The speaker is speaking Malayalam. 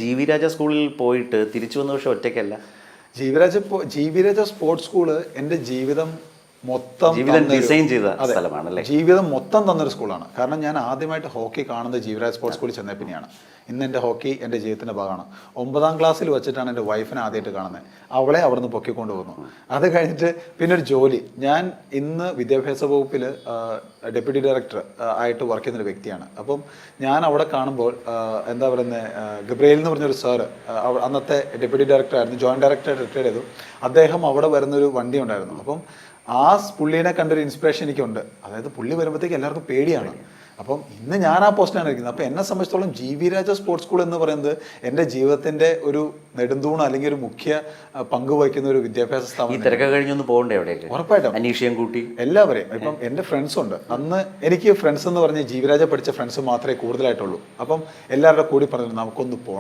ജീവിരാജ സ്കൂളിൽ പോയിട്ട് തിരിച്ചു വന്ന പക്ഷെ ഒറ്റയ്ക്കല്ല. ജീവിരാജ സ്പോർട്സ് സ്കൂള് എൻ്റെ ജീവിതം ഡിസൈൻ ചെയ്ത സ്ഥലമാണല്ലേ? ജീവിതം മൊത്തം തന്നൊരു സ്കൂളാണ്. കാരണം ഞാൻ ആദ്യമായിട്ട് ഹോക്കി കാണുന്നത് ജീവിരാജ് സ്പോർട്സ് സ്കൂളിൽ ചെന്ന പിന്നെയാണ്. ഇന്ന് എൻ്റെ ഹോക്കി എൻ്റെ ജീവിതത്തിൻ്റെ ഭാഗമാണ്. 9ാം ക്ലാസ്സിൽ വെച്ചിട്ടാണ് എൻ്റെ വൈഫിനെ ആദ്യമായിട്ട് കാണുന്നത്. അവളെ അവിടെ നിന്ന് പൊക്കിക്കൊണ്ട് പോകുന്നു. അത് കഴിഞ്ഞിട്ട് പിന്നെ ഒരു ജോലി. ഞാൻ ഇന്ന് വിദ്യാഭ്യാസ വകുപ്പിൽ ഡെപ്യൂട്ടി ഡയറക്ടർ ആയിട്ട് വർക്ക് ചെയ്യുന്നൊരു വ്യക്തിയാണ്. അപ്പം ഞാൻ അവിടെ കാണുമ്പോൾ എന്താ പറയുന്നത്, ഗബ്രിയേൽ എന്ന് പറഞ്ഞൊരു സാറ്, അന്നത്തെ ഡെപ്യൂട്ടി ഡയറക്ടർ ആയിരുന്നു, ജോയിൻറ്റ് ഡയറക്ടറായിട്ട് റിട്ടയർഡ് ചെയ്തു. അദ്ദേഹം അവിടെ വരുന്നൊരു വണ്ടി ഉണ്ടായിരുന്നു. അപ്പം ആ പുള്ളീനെ കണ്ടൊരു ഇൻസ്പിറേഷൻ എനിക്കുണ്ട്. അതായത് പുള്ളി വരുമ്പോഴത്തേക്ക് എല്ലാവർക്കും പേടിയാണ്. അപ്പം ഇന്ന് ഞാൻ ആ പോസ്റ്റിലാണ് ഇരിക്കുന്നത്. അപ്പോൾ എന്നെ സംബന്ധിച്ചിടത്തോളം ജീവിരാജ സ്പോർട്സ് സ്കൂൾ എന്ന് പറയുന്നത് എൻ്റെ ജീവിതത്തിൻ്റെ ഒരു നെടുന്തൂണ് അല്ലെങ്കിൽ ഒരു മുഖ്യ പങ്ക് വഹിക്കുന്ന ഒരു വിദ്യാഭ്യാസ സ്ഥാപനം. തിരക്ക് കഴിഞ്ഞൊന്ന് പോകണ്ടേ അവിടേക്ക്? ഉറപ്പായിട്ടും അനീഷയും കൂട്ടി എല്ലാവരെയും. ഇപ്പം എൻ്റെ ഫ്രണ്ട്സ് ഉണ്ട്. അന്ന് എനിക്ക് ഫ്രണ്ട്സ് എന്ന് പറഞ്ഞാൽ ജീവിരാജ പഠിച്ച ഫ്രണ്ട്സ് മാത്രമേ കൂടുതലായിട്ടുള്ളൂ. അപ്പം എല്ലാവരുടെ കൂടി പറഞ്ഞു നമുക്കൊന്ന് പോകണം.